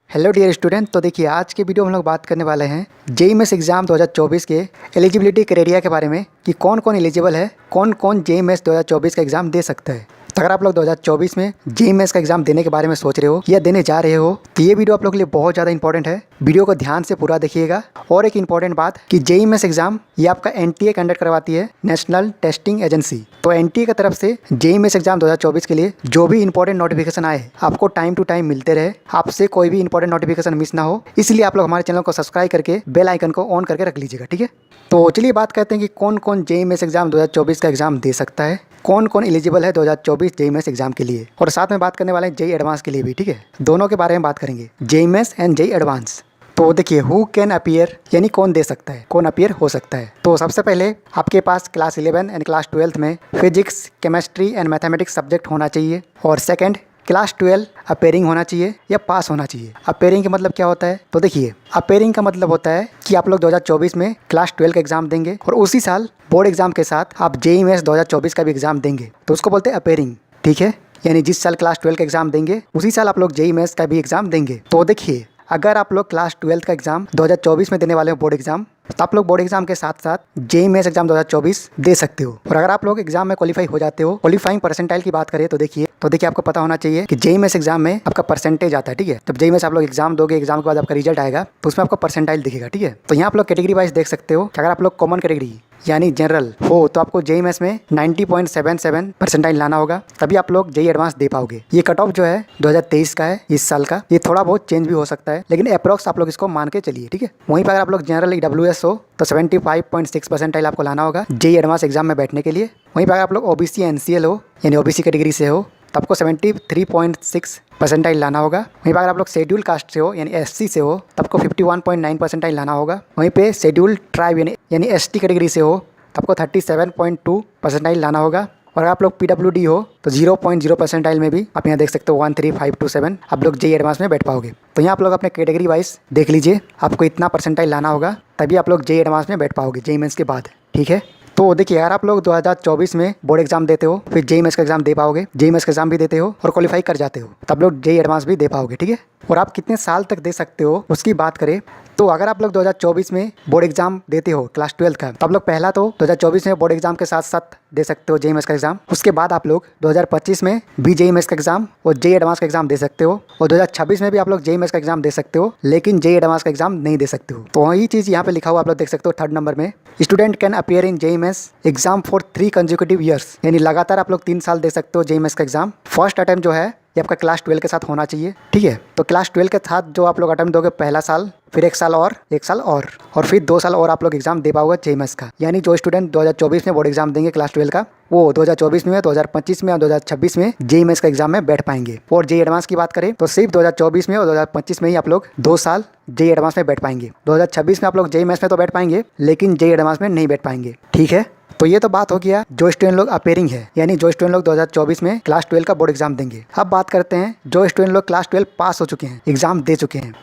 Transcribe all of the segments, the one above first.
Hello dear student. तो देखिए आज के वीडियो में हम लोग बात करने वाले हैं जेईई मेंस एग्जाम 2024 के एलिजिबिलिटी क्राइटेरिया के बारे में कि कौन कौन एलिजिबल है, कौन कौन जेईई मेंस 2024 का एग्जाम दे सकता है। तो अगर आप लोग 2024 में जेईई मेंस का एग्जाम देने के बारे में सोच रहे हो या देने जा रहे हो तो ये वीडियो आप लोगों के लिए बहुत ज़्यादा इंपॉर्टेंट है। वीडियो को ध्यान से पूरा देखिएगा। और एक इंपॉर्टेंट बात कि जेईई मेंस एग्जाम ये आपका एनटीए कंडक्ट करवाती है, नेशनल टेस्टिंग एजेंसी। तो एनटीए की तरफ से जेईई मेंस एग्जाम 2024 के लिए जो भी इंपॉर्टेंट नोटिफिकेशन आए आपको टाइम टू टाइम मिलते रहे, आपसे कोई भी इंपॉर्टेंट नोटिफिकेशन मिस ना हो, इसलिए आप लोग हमारे चैनल को सब्सक्राइब करके बेल आइकन को ऑन करके रख लीजिएगा, ठीक है। तो चलिए बात करते हैं कि कौन कौन जेईई मेंस एग्जाम 2024 का एग्जाम दे सकता है, कौन कौन एलिजिबल है 2024 जेईई मेंस एग्जाम के लिए। और साथ में बात करने वाले हैं जेईई एडवांस के लिए भी, ठीक है। दोनों के बारे में बात करेंगे, JEE mains and JEE advance. तो देखिए हु कैन अपीयर यानी कौन दे सकता है, कौन अपीयर हो सकता है। तो सबसे पहले आपके पास क्लास 11 एंड क्लास 12 में physics, chemistry and mathematics subject होना चाहिए। और सेकंड क्लास 12 अपेयरिंग होना चाहिए या पास होना चाहिए। अपेयरिंग का मतलब क्या होता है, तो देखिए अपेयरिंग का मतलब होता है कि आप लोग 2024 में क्लास 12 का एग्जाम देंगे और उसी साल बोर्ड एग्जाम के साथ आप जेईई मेंस 2024 का भी एग्जाम देंगे, तो उसको बोलते हैं अपेयरिंग, ठीक है। यानी जिस साल क्लास 12 का एग्जाम देंगे उसी साल आप लोग जेईई मेंस का भी एग्जाम देंगे। तो देखिए अगर आप लोग क्लास 12 का एग्जाम 2024 में देने वाले हो बोर्ड एग्जाम, तो आप लोग बोर्ड एग्जाम के साथ साथ जेईई मेंस एग्जाम 2024 दे सकते हो। और अगर आप लोग एग्जाम में क्वालिफाई हो जाते हो, क्वालिफाइंग परसेंटाइल की बात करें तो देखिए आपको पता होना चाहिए कि जेईई मेंस एग्जाम में आपका परसेंटेज आता है, ठीक है। जब जेईई मेंस आप लोग एग्जाम दोगे, एग्जाम के बाद आपका रिजल्ट आएगा तो उसमें आपको परसेंटाइल दिखेगा, ठीक है। तो यहाँ आप लोग कैटेगरी वाइज देख सकते हो कि अगर आप लोग कॉमन कैटेगरी यानी जनरल हो तो आपको जेईई मेंस में 90.77 परसेंटाइल लाना होगा, तभी आप लोग जेईई एडवांस दे पाओगे। ये कट ऑफ जो है 2023 का है, इस साल का। ये थोड़ा बहुत चेंज भी हो सकता है लेकिन अप्रॉक्स आप लोग इसको मान के चलिए, ठीक है। वहीं पर अगर आप लोग जनरल ईडब्ल्यूएस हो तो 75.6 परसेंटाइल आपको लाना होगा जेईई एडवांस एग्जाम में बैठने के लिए। वहीं पर अगर आप लोग ओबीसी एनसीएल हो यानी ओबीसी कैटेगरी से हो तो आपको 73.6 परसेंटाइल लाना होगा। वहीं पर अगर आप लोग शेड्यूल कास्ट से हो यानी एससी से हो तो आपको 51.9 परसेंटाइल लाना होगा। वहीं पे शेड्यूल ट्राइब यानी एसटी कैटेगरी से हो तो आपको 37.2 परसेंटाइल लाना होगा। और अगर आप लोग पीडब्ल्यूडी हो तो 0.0 परसेंटाइल में भी आप यहाँ देख सकते हो 13527 आप लोग जेईई एडवांस में बैठ पाओगे। तो यहाँ आप लोग अपने कैटेगरी वाइज देख लीजिए, आपको इतना परसेंटाइल लाना होगा तभी आप लोग जेईई एडवांस में बैठ पाओगे जेईई मेंस के बाद, ठीक है। तो देखिए अगर आप लोग 2024 में बोर्ड एग्जाम देते हो फिर जेईई मेंस का एग्जाम दे पाओगे, जेईई मेंस का एग्जाम भी देते हो और क्वालिफाई कर जाते हो तब लोग जेईई एडवांस भी दे पाओगे, ठीक है। और आप कितने साल तक दे सकते हो उसकी बात करें तो अगर आप लोग 2024 में बोर्ड एग्जाम देते हो क्लास 12 का तो आप लोग पहला तो 2024 में बोर्ड एग्जाम के साथ साथ दे सकते हो जेईई मेंस का एग्जाम। उसके बाद आप लोग 2025 में भी जेईई मेंस का एग्जाम और जेईई एडवांस का एग्जाम दे सकते हो। और 2026 में भी आप लोग जेईई मेंस का एग्जाम दे सकते हो लेकिन जेईई एडवांस का एग्जाम नहीं दे सकते हो। तो वही चीज़ यहाँ पे लिखा हुआ आप लोग देख सकते हो थर्ड नंबर में, student can appear in JEE mains exam for 3 consecutive years, यानी लगातार आप लोग 3 साल दे सकते हो जेईई मेंस का एग्जाम। फर्स्ट अटेम्प्ट जो है ये आपका क्लास 12 के साथ होना चाहिए, ठीक है। तो क्लास 12 के साथ जो आप लोग अटेम्प्ट दोगे पहला साल, फिर 1 साल और 1 साल और फिर 2 साल और आप लोग एग्जाम दे पाओगे जेईई मेंस का। यानी जो स्टूडेंट 2024 में बोर्ड एग्जाम देंगे क्लास 12 का वो 2024 में, 2025 में और 2026 में जेईई मेंस का एग्जाम में बैठ पाएंगे। और जेईई एडवांस की बात करें तो सिर्फ 2024 में और 2025 में ही आप लोग 2 साल जेईई एडवांस में बैठ पाएंगे। 2026 में आप लोग जेईई मेंस में तो बैठ पाएंगे लेकिन जेईई एडवांस में नहीं बैठ पाएंगे, ठीक है। तो ये तो बात हो गया जो स्टूडेंट लोग अपेयरिंग है यानी जो स्टूडेंट लोग 2024 में क्लास 12 का बोर्ड एग्जाम देंगे। अब बात करते हैं जो स्टूडेंट लोग क्लास 12 पास हो चुके हैं, एग्जाम दे चुके हैं।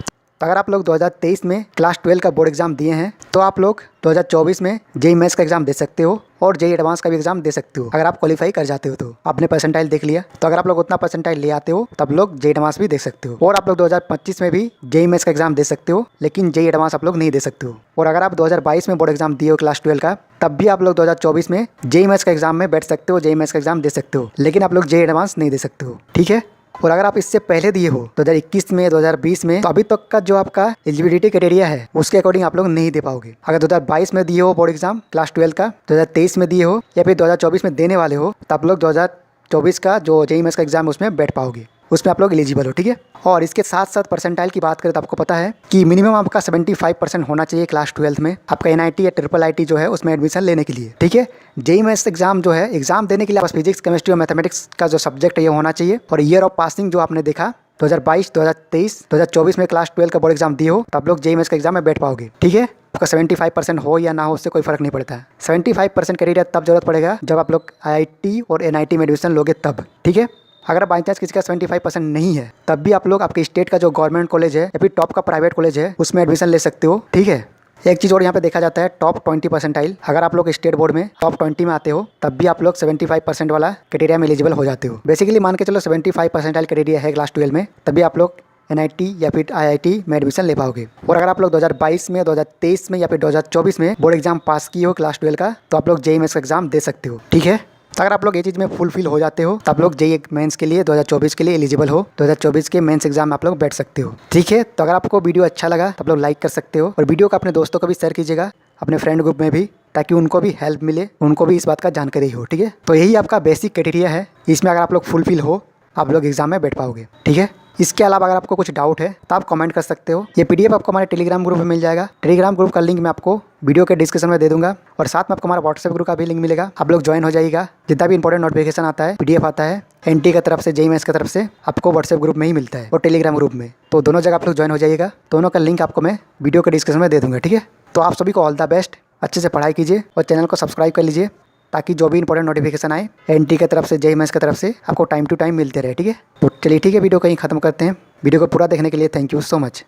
तो अगर आप लोग 2023 में क्लास 12 का बोर्ड एग्जाम दिए हैं तो आप लोग 2024 में जेईई मेंस का एग्जाम दे सकते हो और जेईई एडवांस का भी एग्जाम दे सकते हो अगर आप क्वालिफाई कर जाते हो। तो आपने परसेंटाइल देख लिया, तो अगर आप लोग उतना परसेंटाइल ले आते हो तब लोग जेईई एडवांस भी दे सकते हो। और आप लोग 2025 में भी जेईई मेंस का एग्जाम दे सकते हो लेकिन जेईई एडवांस आप लोग नहीं दे सकते हो। और अगर आप 2022 में बोर्ड एग्जाम दिए हो क्लास 12 का तब भी आप लोग 2024 में जेईई मेंस का एग्जाम में बैठ सकते हो, जेईई मेंस का एग्जाम दे सकते हो लेकिन आप लोग जेईई एडवांस नहीं दे सकते हो, ठीक है। और अगर आप इससे पहले दिए हो 2021 में, 2020 में, तो अभी तक का जो आपका एलिजिबिलिटी क्राइटेरिया है उसके अकॉर्डिंग आप लोग नहीं दे पाओगे। अगर 2022 में दिए हो बोर्ड एग्जाम क्लास 12 का, 2023 में दिए हो या फिर 2024 में देने वाले हो तब लोग 2024 का जो जेईई मेंस का एग्जाम उसमें बैठ पाओगे, उसमें आप लोग एलिजिबल हो, ठीक है। और इसके साथ साथ परसेंटाइल की बात करें तो आपको पता है कि मिनिमम आपका 75% होना चाहिए क्लास 12 में आपका एनआईटी या ट्रिपल आईटी जो है उसमें एडमिशन लेने के लिए, ठीक है। जेईई मेंस एग्जाम जो है एग्जाम देने के लिए आपका फिजिक्स, केमिस्ट्री और मैथमेटिक्स का जो सब्जेक्ट है ये होना चाहिए। और ईयर ऑफ पासिंग जो आपने देखा 2022, 2023, 2024 में क्लास 12 का बोर्ड एग्जाम दिए हो तब लोग जेईई मेंस का एग्जाम में बैठ पाओगे, ठीक है। आपका 75% हो या ना हो उससे कोई फर्क नहीं पड़ता है। 75% क्राइटेरिया तब जरूरत पड़ेगा जब आप लोग आईआईटी और एनआईटी में एडमिशन लोगे तब, ठीक है। अगर बाई चांस किसी का 75% नहीं है तब भी आप लोग आपके स्टेट का जो गवर्नमेंट कॉलेज है या फिर टॉप का प्राइवेट कॉलेज है उसमें एडमिशन ले सकते हो, ठीक है। एक चीज़ और यहाँ पे देखा जाता है टॉप 20 परसेंटाइल, अगर आप लोग स्टेट बोर्ड में टॉप 20 में आते हो तब भी आप लोग 75% वाला क्राइटेरिया में एलिजिबल हो जाते हो। बेसिकली मान के चलो 75 परसेंटाइल क्राइटेरिया है क्लास 12 में तभी आप लोग NIT या फिर IIT में एडमिशन ले पाओगे। और अगर आप लोग 2022 में, 2023 में या फिर 2024 में बोर्ड एग्जाम पास किए हो क्लास 12 का, तो आप लोग JEE मेंस का एग्जाम दे सकते हो। ठीक है, तो अगर आप लोग ये चीज़ में फुलफिल हो जाते हो तो आप लोग JEE मेंस के लिए 2024 के लिए एलिजिबल हो। 2024 के मेंस एग्जाम में आप लोग बैठ सकते हो। ठीक है, तो अगर आपको वीडियो अच्छा लगा तो आप लोग लाइक कर सकते हो और वीडियो को अपने दोस्तों को भी शेयर कीजिएगा, अपने फ्रेंड ग्रुप में भी, ताकि उनको भी हेल्प मिले, उनको भी इस बात का जानकारी हो। ठीक है, तो यही आपका बेसिक क्राइटेरिया है, इसमें अगर आप लोग फुलफिल हो आप लोग एग्जाम में बैठ पाओगे। ठीक है, इसके अलावा अगर आपको कुछ डाउट है तो आप कमेंट कर सकते हो। ये PDF आपको हमारे टेलीग्राम ग्रुप में मिल जाएगा। टेलीग्राम ग्रुप का लिंक मैं आपको वीडियो के डिस्क्रिप्शन में दे दूंगा और साथ में आपको हमारा व्हाट्सएप ग्रुप का भी लिंक मिलेगा। आप लोग ज्वाइन हो जाइएगा। जितना भी इंपॉर्टेंट नोटिफिकेशन आता है, PDF आता है NT की तरफ से, JEE मेंस की तरफ से, आपको व्हाट्सएप ग्रुप में ही मिलता है और टेलीग्राम ग्रुप में। तो दोनों जगह आप लोग ज्वाइन हो जाइएगा। दोनों का लिंक आपको मैं वीडियो के डिस्क्रिप्शन में दे दूँगा। ठीक है, तो आप सभी को ऑल द बेस्ट। अच्छे से पढ़ाई कीजिए और चैनल को सब्सक्राइब कर लीजिए, ताकि जो भी इंपॉर्टेंट नोटिफिकेशन आए NT की तरफ से, JEE मेंस की तरफ से, आपको टाइम टू टाइम मिलते रहे। ठीक है, तो चलिए ठीक है, वीडियो को यहीं खत्म करते हैं। वीडियो को पूरा देखने के लिए थैंक यू सो मच।